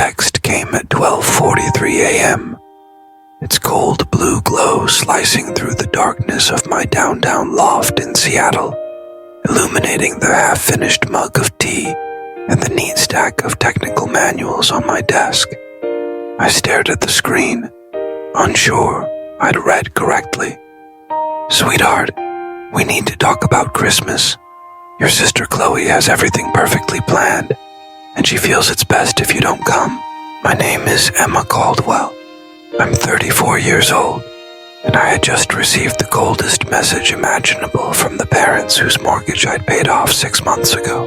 text came at 12:43 a.m., its cold blue glow slicing through the darkness of my downtown loft in Seattle, illuminating the half-finished mug of tea and the neat stack of technical manuals on my desk. I stared at the screen, unsure I'd read correctly. "Sweetheart, we need to talk about Christmas. Your sister Chloe has everything perfectly planned, and she feels it's best if you don't come. My name is Emma Caldwell. I'm 34 years old, and I had just received the coldest message imaginable from the parents whose mortgage I'd paid off 6 months ago."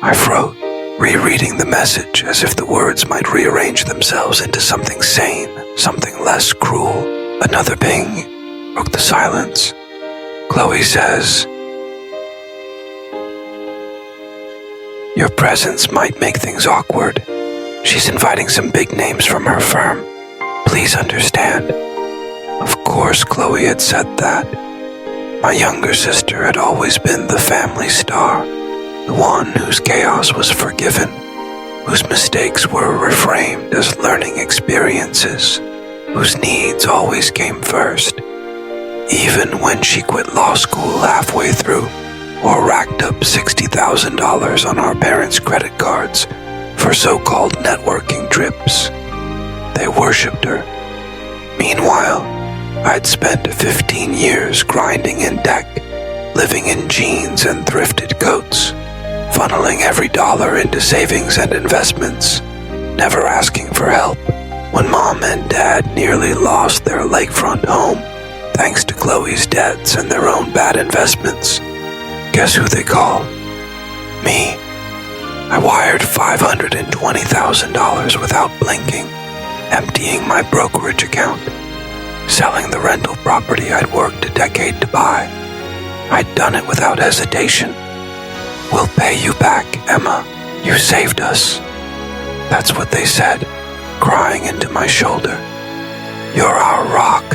I froze, rereading the message as if the words might rearrange themselves into something sane, something less cruel. Another ping broke the silence. Chloe says, "Your presence might make things awkward. She's inviting some big names from her firm. Please understand." Of course Chloe had said that. My younger sister had always been the family star, the one whose chaos was forgiven, whose mistakes were reframed as learning experiences, whose needs always came first. Even when she quit law school halfway through, or racked up $60,000 on our parents' credit cards for so-called networking trips, they worshipped her. Meanwhile, I'd spent 15 years grinding in debt, living in jeans and thrifted coats, funneling every dollar into savings and investments, never asking for help. When Mom and Dad nearly lost their lakefront home, thanks to Chloe's debts and their own bad investments, guess who they called? Me. I wired $520,000 without blinking, emptying my brokerage account, selling the rental property I'd worked a decade to buy. I'd done it without hesitation. "We'll pay you back, Emma. You saved us." That's what they said, crying into my shoulder. "You're our rock."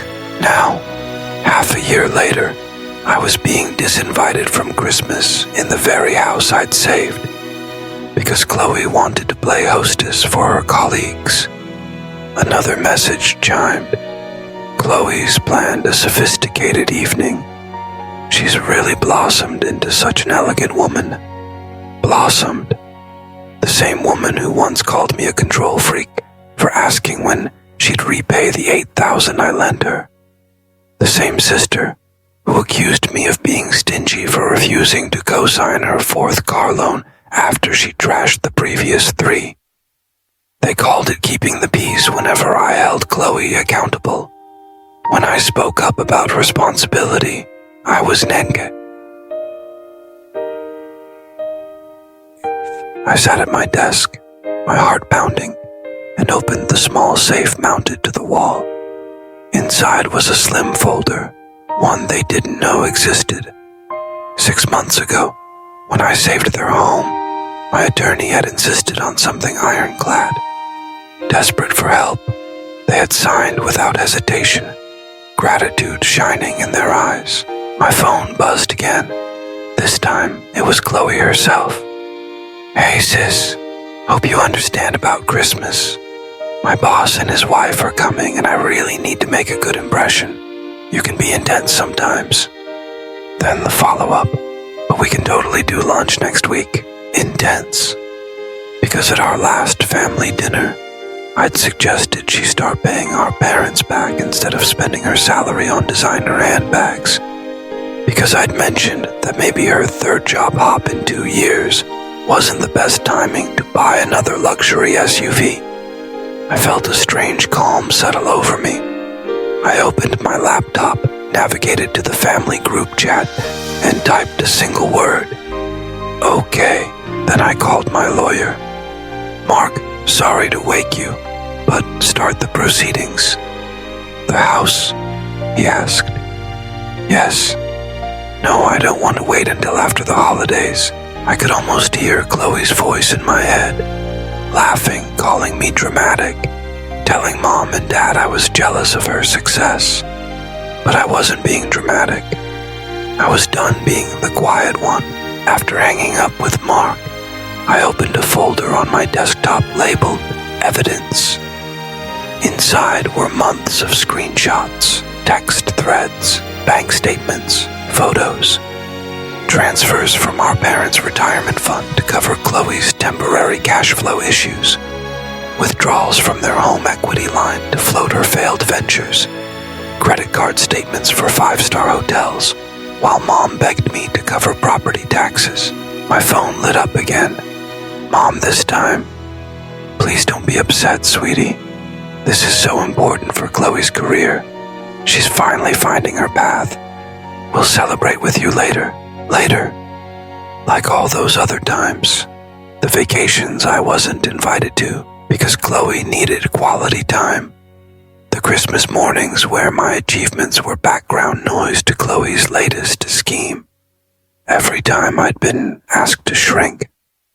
Now, half a year later, I was being disinvited from Christmas in the very house I'd saved, because Chloe wanted to play hostess for her colleagues. Another message chimed. Chloe's planned a sophisticated evening. She's really blossomed into such an elegant woman. Blossomed. The same woman who once called me a control freak for asking when she'd repay the $8,000 I lent her. The same sister who accused me of being stingy for refusing to co-sign her 4th car loan after she trashed the previous 3. They called it keeping the peace whenever I held Chloe accountable. When I spoke up about responsibility, I was nenge. I sat at my desk, my heart pounding, and opened the small safe mounted to the wall. Inside was a slim folder, one they didn't know existed. 6 months ago, when I saved their home, my attorney had insisted on something ironclad. Desperate for help, they had signed without hesitation, gratitude shining in their eyes. My phone buzzed again. This time, it was Chloe herself. "Hey sis, hope you understand about Christmas. My boss and his wife are coming and I really need to make a good impression. You can be intense sometimes." Then the follow-up, "But we can totally do lunch next week." Intense. Because at our last family dinner, I'd suggested she start paying our parents back instead of spending her salary on designer handbags. Because I'd mentioned that maybe her 3rd job hop in 2 years wasn't the best timing to buy another luxury SUV. I felt a strange calm settle over me. I opened my laptop, navigated to the family group chat, and typed a single word. "Okay." Then I called my lawyer. "Mark, sorry to wake you, but start the proceedings." "The house?" he asked. "Yes." "No, I don't want to wait until after the holidays." I could almost hear Chloe's voice in my head, laughing, calling me dramatic, telling Mom and Dad I was jealous of her success. But I wasn't being dramatic. I was done being the quiet one. After hanging up with Mark, I opened a folder on my desktop labeled evidence. Inside were months of screenshots, text threads, bank statements, photos, transfers from our parents' retirement fund to cover Chloe's temporary cash flow issues, withdrawals from their home equity line to float her failed ventures, credit card statements for five-star hotels, while Mom begged me to cover property taxes. My phone lit up again. Mom, this time. Please don't be upset, sweetie. This is so important for Chloe's career. She's finally finding her path. We'll celebrate with you later. Later. Like all those other times. The vacations I wasn't invited to because Chloe needed quality time. The Christmas mornings where my achievements were background noise to Chloe's latest scheme. Every time I'd been asked to shrink,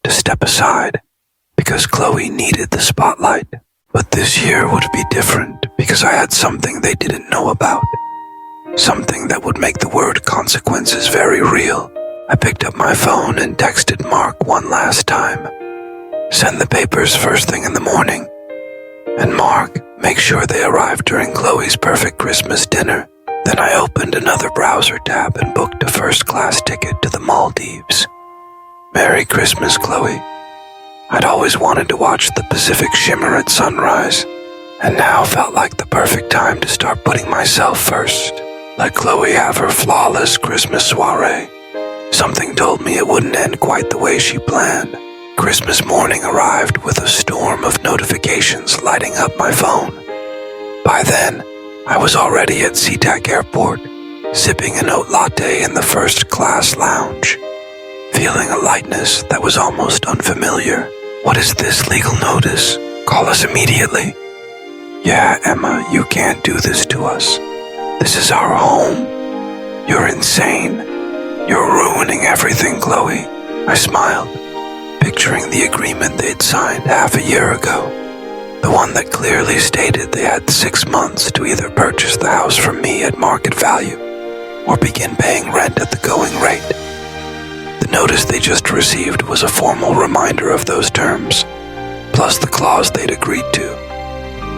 to step aside, because Chloe needed the spotlight. But this year would be different because I had something they didn't know about. Something that would make the word consequences very real. I picked up my phone and texted Mark one last time. Send the papers first thing in the morning. And Mark, make sure they arrive during Chloe's perfect Christmas dinner. Then I opened another browser tab and booked a first-class ticket to the Maldives. Merry Christmas, Chloe. I'd always wanted to watch the Pacific shimmer at sunrise, and now felt like the perfect time to start putting myself first. Let Chloe have her flawless Christmas soiree. Something told me it wouldn't end quite the way she planned. Christmas morning arrived with a storm of notifications lighting up my phone. By then, I was already at SeaTac Airport, sipping an oat latte in the first-class lounge, feeling a lightness that was almost unfamiliar. What is this legal notice? Call us immediately. Yeah, Emma, you can't do this to us. This is our home. You're insane. You're ruining everything, Chloe. I smiled, picturing the agreement they'd signed half a year ago. The one that clearly stated they had 6 months to either purchase the house from me at market value or begin paying rent at the going rate. The notice they just received was a formal reminder of those terms, plus the clause they'd agreed to.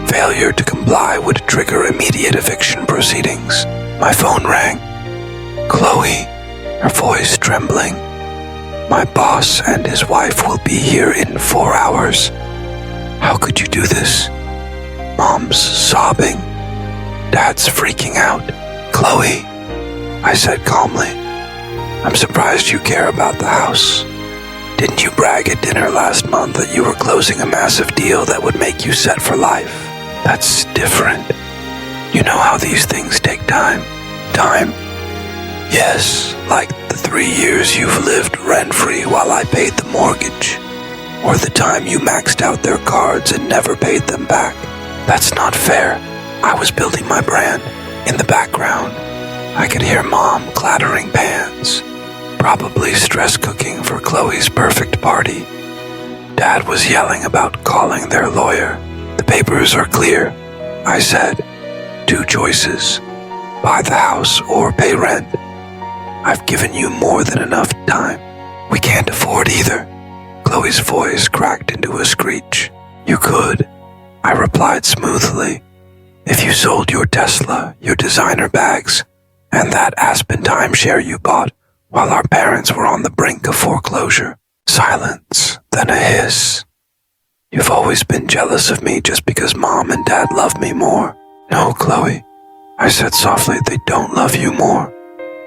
Failure to comply would trigger immediate eviction proceedings. My phone rang. Chloe, her voice trembling. My boss and his wife will be here in 4 hours. How could you do this? Mom's sobbing. Dad's freaking out. Chloe, I said calmly, I'm surprised you care about the house. Didn't you brag at dinner last month that you were closing a massive deal that would make you set for life? That's different. You know how these things take time. Time? Yes, like the 3 years you've lived rent-free while I paid the mortgage. Or the time you maxed out their cards and never paid them back. That's not fair. I was building my brand. In the background, I could hear Mom clattering pans, probably stress cooking for Chloe's perfect party. Dad was yelling about calling their lawyer. The papers are clear, I said. 2 choices. Buy the house or pay rent. I've given you more than enough time. We can't afford either. Chloe's voice cracked into a screech. You could, I replied smoothly, if you sold your Tesla, your designer bags, and that Aspen timeshare you bought while our parents were on the brink of foreclosure. Silence, then a hiss. You've always been jealous of me just because Mom and Dad love me more. No, Chloe, I said softly, they don't love you more.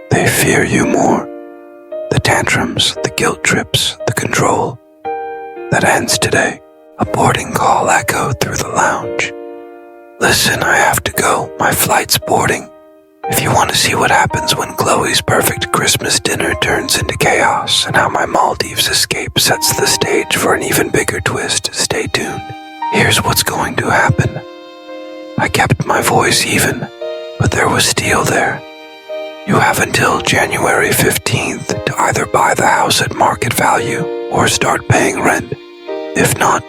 They fear you more. The tantrums, the guilt trips, the control. That ends today. A boarding call echoed through the lounge. Listen, I have to go. My flight's boarding. If you want to see what happens when Chloe's perfect Christmas dinner turns into chaos and how my Maldives escape sets the stage for an even bigger twist, stay tuned. Here's what's going to happen. I kept my voice even, but there was steel there. You have until January 15th to either buy the house at market value or start paying rent. If not,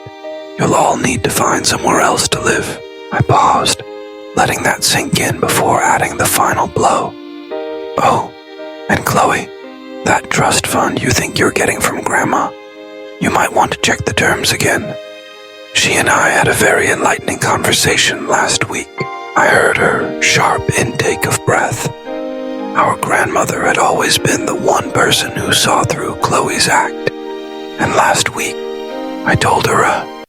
you'll all need to find somewhere else to live. I paused, letting that sink in before adding the final blow. Oh, and Chloe, that trust fund you think you're getting from Grandma, you might want to check the terms again. She and I had a very enlightening conversation last week. I heard her sharp intake of breath. Our grandmother had always been the one person who saw through Chloe's act. And last week, I told her a